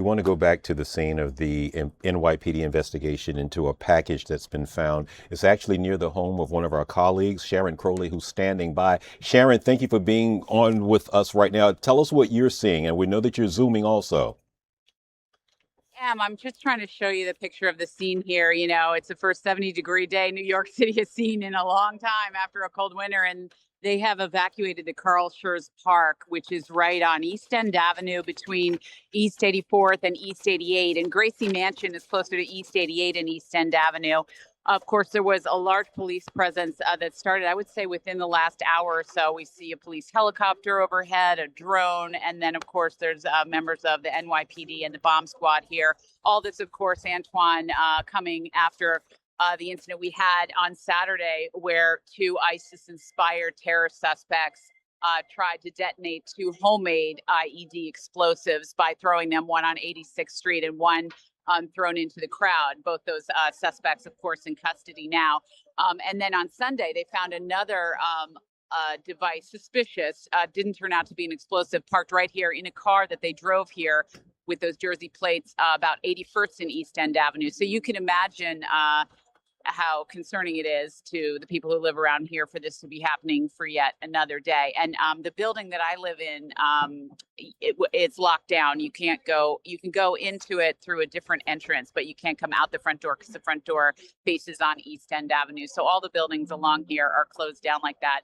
We want to go back to the scene of the NYPD investigation into a package that's been found. It's actually near the home of one of our colleagues, Sharon Crowley, who's standing by. Sharon, thank you for being on with us right now. Tell us what you're seeing, and we know that you're zooming also. I'm just trying to show you the picture of the scene here. You know, it's the first 70-degree day New York City has seen in a long time after a cold winter, and they have evacuated the Carl Schurz Park, which is right on East End Avenue between East 84th and East 88. And Gracie Mansion is closer to East 88 and East End Avenue. Of course, there was a large police presence that started, I would say, within the last hour or so. We see a police helicopter overhead, a drone, and then, of course, there's members of the NYPD and the bomb squad here. All this, of course, Antoine, coming after the incident we had on Saturday where two ISIS-inspired terror suspects tried to detonate two homemade IED explosives by throwing them, one on 86th Street and one thrown into the crowd. Both those suspects, of course, in custody now. And then on Sunday, they found another device, suspicious, didn't turn out to be an explosive, parked right here in a car that they drove here with those Jersey plates about 81st and East End Avenue. So you can imagine how concerning it is to the people who live around here for this to be happening for yet another day. And the building that I live in, it's locked down. You can't go. You can go into it through a different entrance, but you can't come out the front door because the front door faces on East End Avenue. So all the buildings along here are closed down like that.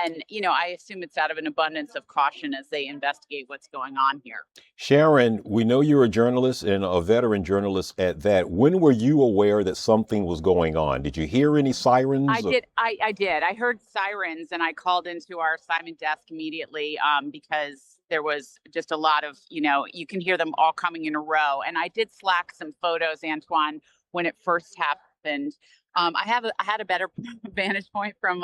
And, you know, I assume it's out of an abundance of caution as they investigate what's going on here. Sharon, we know you're a journalist and a veteran journalist at that. When were you aware that something was going on? Did you hear any I sirens? did. I did. I heard sirens and I called into our assignment desk immediately because there was just a lot of, you know, you can hear them all coming in a row. And I did Slack some photos, Antoine, when it first happened. I had a better vantage point from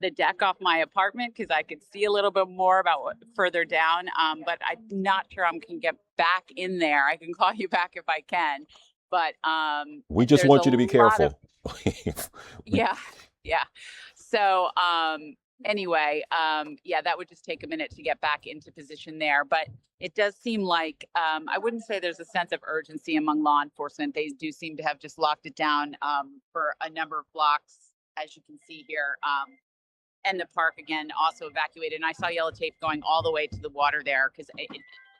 the deck off my apartment because I could see a little bit more about what further down. But I'm not sure I can get back in there. I can call you back if I can. But We just there's a want you to be lot of careful. We- yeah, yeah. So anyway, yeah, that would just take a minute to get back into position there. But it does seem like I wouldn't say there's a sense of urgency among law enforcement. They do seem to have just locked it down for a number of blocks, as you can see here. And the park again also evacuated. And I saw yellow tape going all the way to the water there because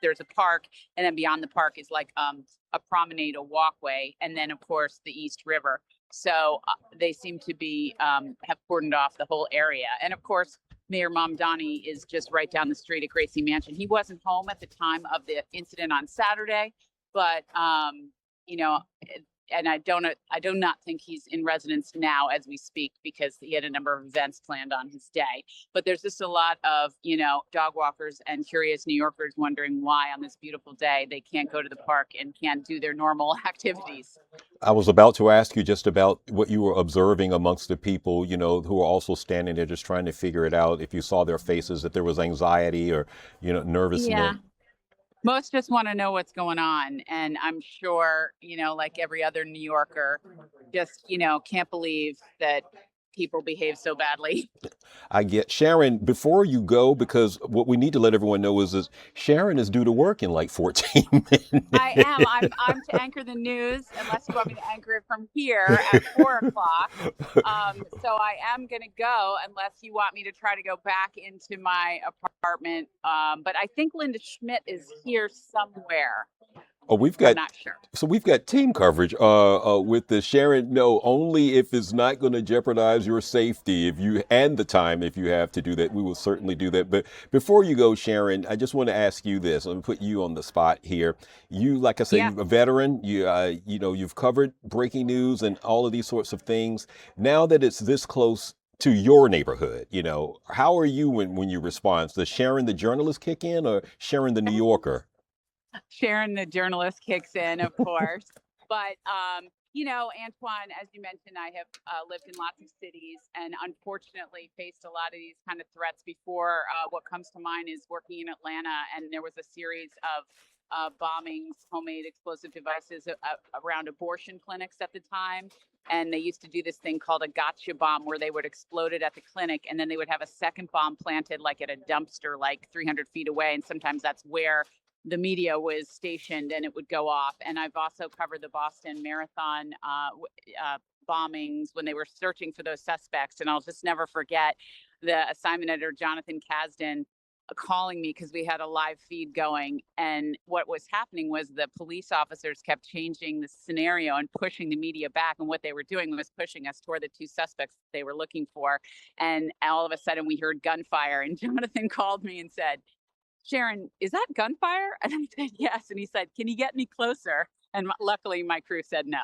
there's a park, and then beyond the park is like a promenade, a walkway, and then of course the East River. So they seem to be have cordoned off the whole area. And of course, Mayor Mamdani is just right down the street at Gracie Mansion. He wasn't home at the time of the incident on Saturday, but you know, and I do not think he's in residence now as we speak because he had a number of events planned on his day. But there's just a lot of, you know, dog walkers and curious New Yorkers wondering why on this beautiful day they can't go to the park and can't do their normal activities. I was about to ask you just about what you were observing amongst the people, who are also standing there just trying to figure it out. If you saw their faces, if there was anxiety or, nervousness. Yeah. Most just want to know what's going on. And I'm sure, you know, like every other New Yorker, just, you know, can't believe that people behave so badly. I get Sharon before you go, because what we need to let everyone know is Sharon is due to work in like 14 I am. minutes. I'm to anchor the news, unless you want me to anchor it from here at 4 o'clock. So I am going to go, unless you want me to try to go back into my apartment. But I think Linda Schmidt is here somewhere. Oh, we've I'm got not sure. so we've got team coverage with the Sharon. No, only if it's not going to jeopardize your safety. If you and the time, if you have to do that, we will certainly do that. But before you go, Sharon, I just want to ask you this. I'm gonna put you on the spot here. You, like I say, Yeah. you're a veteran. You've covered breaking news and all of these sorts of things. Now that it's this close to your neighborhood, how are you when you respond? Does Sharon the journalist kick in, or Sharon the New Yorker? Sharon, the journalist, kicks in, of course. But, you know, Antoine, as you mentioned, I have lived in lots of cities and unfortunately faced a lot of these kind of threats before. What comes to mind is working in Atlanta, and there was a series of bombings, homemade explosive devices around abortion clinics at the time. And they used to do this thing called a gotcha bomb, where they would explode it at the clinic, and then they would have a second bomb planted like at a dumpster, like 300 feet away. And sometimes that's where the media was stationed and it would go off. And I've also covered the Boston Marathon bombings when they were searching for those suspects. And I'll just never forget the assignment editor, Jonathan Kasdan, calling me because we had a live feed going. And what was happening was the police officers kept changing the scenario and pushing the media back. And what they were doing was pushing us toward the two suspects they were looking for. And all of a sudden we heard gunfire. And Jonathan called me and said, "Sharon, is that gunfire?" And I said, "Yes." And he said, "Can you get any closer?" And luckily my crew said no.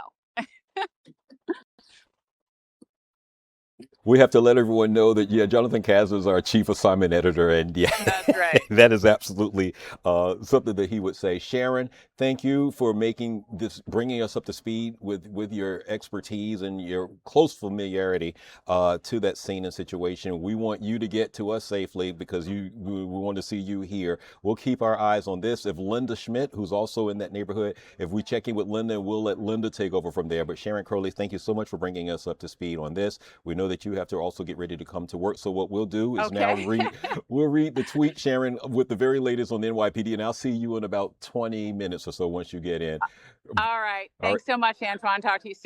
We have to let everyone know that, yeah, Jonathan Kaz is our chief assignment editor. And yeah, That's right. that is absolutely something that he would say. Sharon, thank you for bringing us up to speed with your expertise and your close familiarity to that scene and situation. We want you to get to us safely because we want to see you here. We'll keep our eyes on this. If Linda Schmidt, who's also in that neighborhood, if we check in with Linda, we'll let Linda take over from there. But Sharon Crowley, thank you so much for bringing us up to speed on this. We know that you have to also get ready to come to work. So what we'll do is now Okay. we'll read the tweet, Sharon, with the very latest on the NYPD, and I'll see you in about 20 minutes or so once you get in. All right. All right. Thanks so much, Antoine. Talk to you soon.